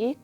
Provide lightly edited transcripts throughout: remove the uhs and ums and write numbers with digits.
1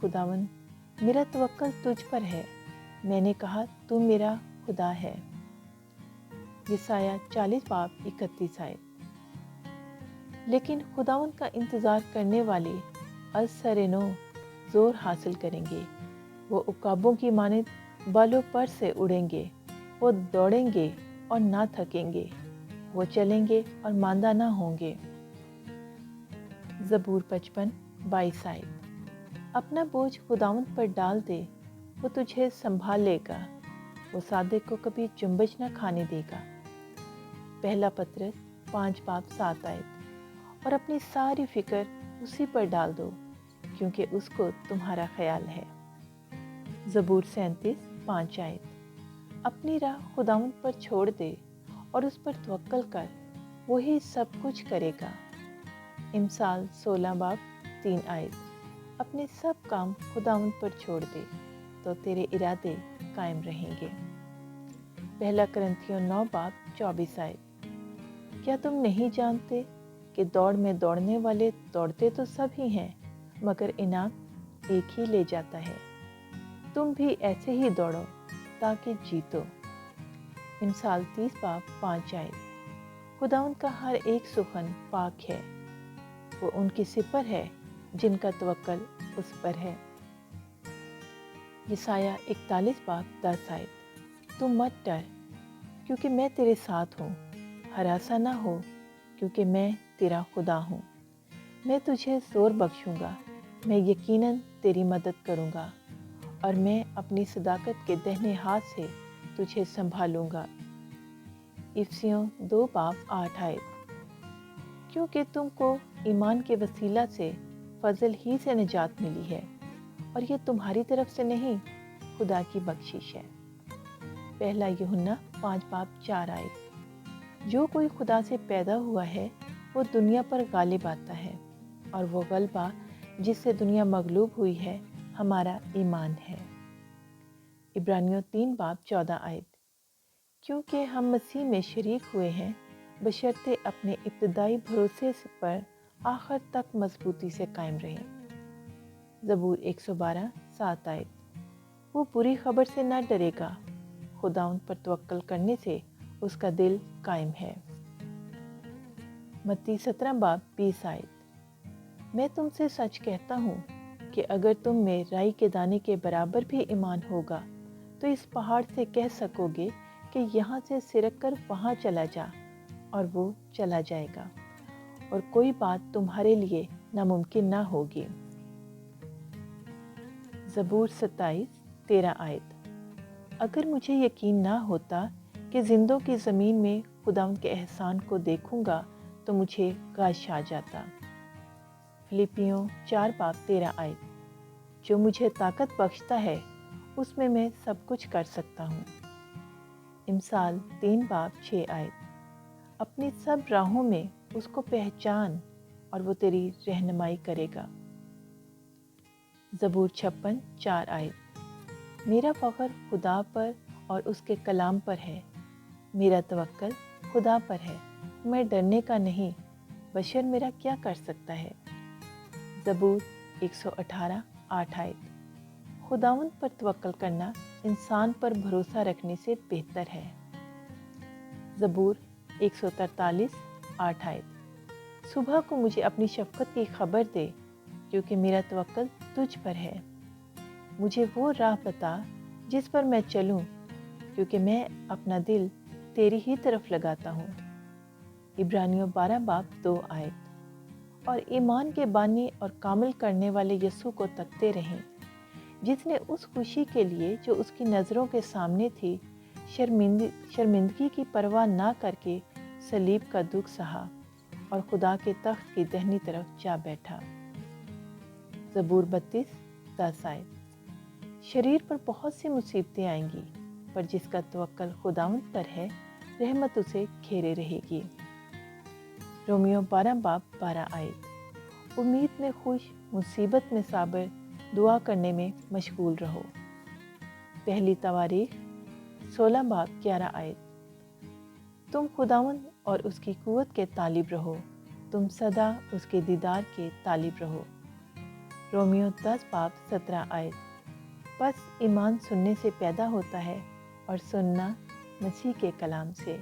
خداوند میرا توکل تجھ پر ہے، میں نے کہا تو میرا خدا ہے۔ یسایہ 40 باب 31 آیت۔ لیکن خداوند کا انتظار کرنے والے از سر نو زور حاصل کریں گے، وہ عقابوں کی مانند بالوں پر سے اڑیں گے، وہ دوڑیں گے اور نہ تھکیں گے، وہ چلیں گے اور ماندہ نہ ہوں گے۔ زبور 55 22 آیت۔ اپنا بوجھ خداوند پر ڈال دے، وہ تجھے سنبھال لے گا، وہ صادق کو کبھی چنبش نہ کھانے دے گا۔ پہلا پطرس 5 باب 7 آیت۔ اور اپنی ساری فکر اسی پر ڈال دو، کیونکہ اس کو تمہارا خیال ہے۔ زبور 37 5 آیت۔ اپنی راہ خداوند پر چھوڑ دے اور اس پر توکل کر، وہی سب کچھ کرے گا۔ امثال 16 باب 3 آیت۔ اپنے سب کام خداوند پر چھوڑ دے تو تیرے ارادے قائم رہیں گے۔ پہلا کرنتھیوں 9 باب 24 آیت۔ کیا تم نہیں جانتے کہ دوڑ میں دوڑنے والے دوڑتے تو سب ہی ہیں، مگر انعام ایک ہی لے جاتا ہے؟ تم بھی ایسے ہی دوڑو تاکہ جیتو۔ امثال 30 باب 5 آیت۔ خداوند کا ہر ایک سخن پاک ہے، وہ ان کی سپر ہے جن کا توکل اس پر ہے۔ یسایہ 41 باب 10 آیت۔ تم مت ڈر کیونکہ میں تیرے ساتھ ہوں، ہراساں نہ ہو کیونکہ میں تیرا خدا ہوں۔ میں تجھے زور بخشوں گا، میں یقیناً تیری مدد کروں گا، اور میں اپنی صداقت کے دہنے ہاتھ سے تجھے سنبھالوں گا۔ افسیوں 2 باب 8 آیت۔ کیونکہ تم کو ایمان کے وسیلہ سے فضل ہی سے نجات ملی ہے، اور یہ تمہاری طرف سے نہیں، خدا کی بخشش ہے۔ پہلا یوحنا 5 باب 4 آیت۔ جو کوئی خدا سے پیدا ہوا ہے وہ دنیا پر غالب آتا ہے، اور وہ غلبہ جس سے دنیا مغلوب ہوئی ہے ہمارا ایمان ہے۔ عبرانیوں 3 باب 14 آیت۔ کیونکہ ہم مسیح میں شریک ہوئے ہیں، بشرطے اپنے ابتدائی بھروسے پر آخر تک مضبوطی سے قائم رہیں۔ زبور 112 7 آیت۔ وہ بری خبر سے نہ ڈرے گا، خداوند پر توکل کرنے سے اس کا دل قائم ہے۔ متی 17 باب 20 آیت۔ میں تم سے سچ کہتا ہوں کہ اگر تم میں رائی کے دانے کے برابر بھی ایمان ہوگا تو اس پہاڑ سے کہہ سکو گے کہ یہاں سے سرک کر وہاں چلا جا، اور وہ چلا جائے گا، اور کوئی بات تمہارے لیے ناممکن نہ ہوگی۔ زبور 27 13 آیت۔ اگر مجھے یقین نہ ہوتا کہ زندوں کی زمین میں خداوند کے احسان کو دیکھوں گا تو مجھے غش آ جاتا۔ فلپیوں 4 باب 13 آیت۔ جو مجھے طاقت بخشتا ہے اس میں سب کچھ کر سکتا ہوں۔ امثال 3 باب 6 آیت۔ اپنی سب راہوں میں اس کو پہچان اور وہ تیری رہنمائی کرے گا۔ زبور 56 4 آیت۔ میرا فخر خدا پر اور اس کے کلام پر ہے، میرا توکل خدا پر ہے، میں ڈرنے کا نہیں، بشر میرا کیا کر سکتا ہے۔ زبور 118 8 آیت۔ خداوند پر توکل کرنا انسان پر بھروسہ رکھنے سے بہتر ہے۔ زبور 143 8 آیت۔ صبح کو مجھے اپنی شفقت کی خبر دے، کیونکہ میرا توکل تجھ پر ہے۔ مجھے وہ راہ بتا جس پر میں چلوں، کیونکہ میں اپنا دل تیری ہی طرف لگاتا ہوں۔ عبرانیوں 12 باب 2 آیت۔ اور ایمان کے بانی اور کامل کرنے والے یسوع کو تکتے رہیں، جس نے اس خوشی کے لیے جو اس کی نظروں کے سامنے تھی شرمندگی کی پرواہ نہ کر کے صلیب کا دکھ سہا اور خدا کے تخت کی دہنی طرف جا بیٹھا۔ زبور 32 10 آیت۔ شریر پر بہت سی مصیبتیں آئیں گی، پر جس کا توکل خداوند پر ہے رحمت اسے گھیرے رہے گی۔ رومیوں 12 باب 12 آیت۔ امید میں خوش، مصیبت میں صابر، دعا کرنے میں مشغول رہو۔ پہلی تواریخ 16 باب 11 آیت۔ تم خداوند اور اس کی قوت کے طالب رہو، تم سدا اس کے دیدار کے طالب رہو۔ رومیو 10 باب 17 آیت۔ بس ایمان سننے سے پیدا ہوتا ہے اور سننا مسیح کے کلام سے۔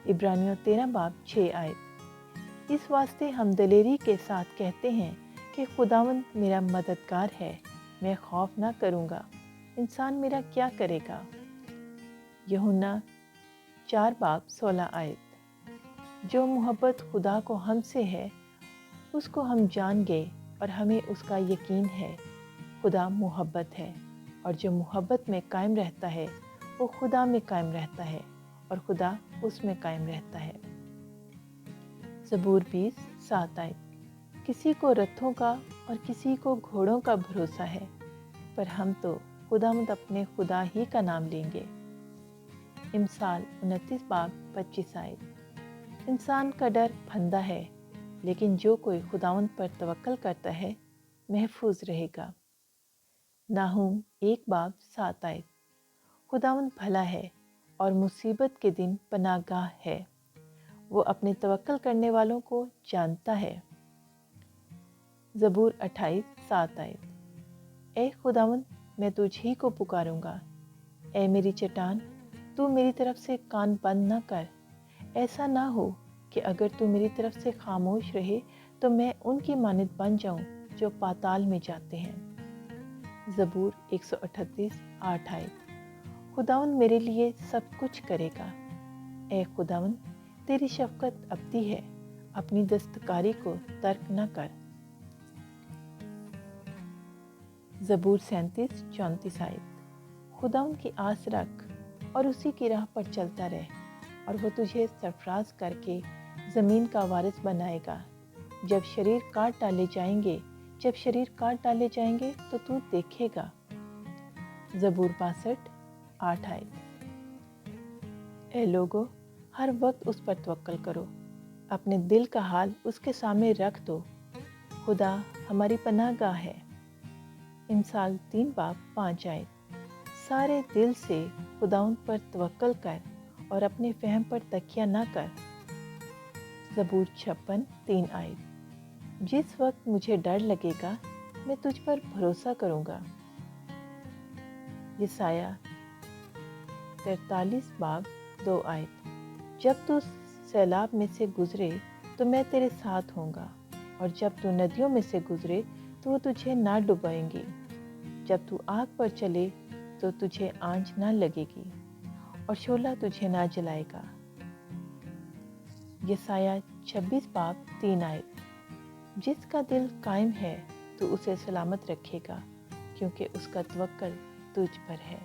عبرانیوں 13 باب 6 آیت۔ اس واسطے ہم دلیری کے ساتھ کہتے ہیں کہ خداوند میرا مددگار ہے، میں خوف نہ کروں گا، انسان میرا کیا کرے گا؟ یوحنا 4 باب 16 آیت۔ جو محبت خدا کو ہم سے ہے اس کو ہم جان گئے اور ہمیں اس کا یقین ہے۔ خدا محبت ہے، اور جو محبت میں قائم رہتا ہے وہ خدا میں قائم رہتا ہے اور خدا اس میں قائم رہتا ہے۔ زبور 20 7 آیت۔ کسی کو رتھوں کا اور کسی کو گھوڑوں کا بھروسہ ہے، پر ہم تو خداوند اپنے خدا ہی کا نام لیں گے۔ امثال 29 باب 25 آیت۔ انسان کا ڈر پھندا ہے، لیکن جو کوئی خداوند پر توکل کرتا ہے محفوظ رہے گا۔ ناہوم 1 باب 7 آیت۔ خداوند بھلا ہے اور مصیبت کے دن پناہ گاہ ہے، وہ اپنے توکل کرنے والوں کو جانتا ہے۔ زبور 28 7 آیت۔ اے خداوند میں تجھ ہی کو پکاروں گا، اے میری چٹان تو میری طرف سے کان بند نہ کر۔ ایسا نہ ہو کہ اگر تو میری طرف سے خاموش رہے تو میں ان کی مانند بن جاؤں جو پاتال میں جاتے ہیں۔ زبور 138 8 آیت۔ خداوند میرے لیے سب کچھ کرے گا۔ اے خداوند تیری شفقت ابدی ہے، اپنی دستکاری کو ترک نہ کر۔ زبور 37 34 آیت۔ خداوند کی آس رکھ اور اسی کی راہ پر چلتا رہ، اور وہ تجھے سرفراز کر کے زمین کا وارث بنائے گا۔ جب شریر کاٹ ڈالے جائیں گے تو تو دیکھے گا۔ زبور 62 8 آیت۔ اے لوگو ہر وقت اس پر توکل کرو، اپنے دل کا حال اس کے سامنے رکھ دو، خدا ہماری پناہ گاہ ہے۔ امثال 3 باب 5 آیت۔ سارے دل سے خداوند پر توکل کر اور اپنے فہم پر تکیہ نہ کر۔ زبور 56 3 آیت۔ جس وقت مجھے ڈر لگے گا میں تجھ پر بھروسہ کروں گا۔ یسایہ 43 باب 2 آیت۔ جب تو سیلاب میں سے گزرے تو میں تیرے ساتھ ہوں گا، اور جب تو ندیوں میں سے گزرے تو وہ تجھے نہ ڈبائیں گی۔ جب تو آگ پر چلے تو تجھے آنچ نہ لگے گی، اور شعلہ تجھے نہ جلائے گا۔ یسایہ 26 باب 3 آیت۔ جس کا دل قائم ہے تو اسے سلامت رکھے گا، کیونکہ اس کا توکل تجھ پر ہے۔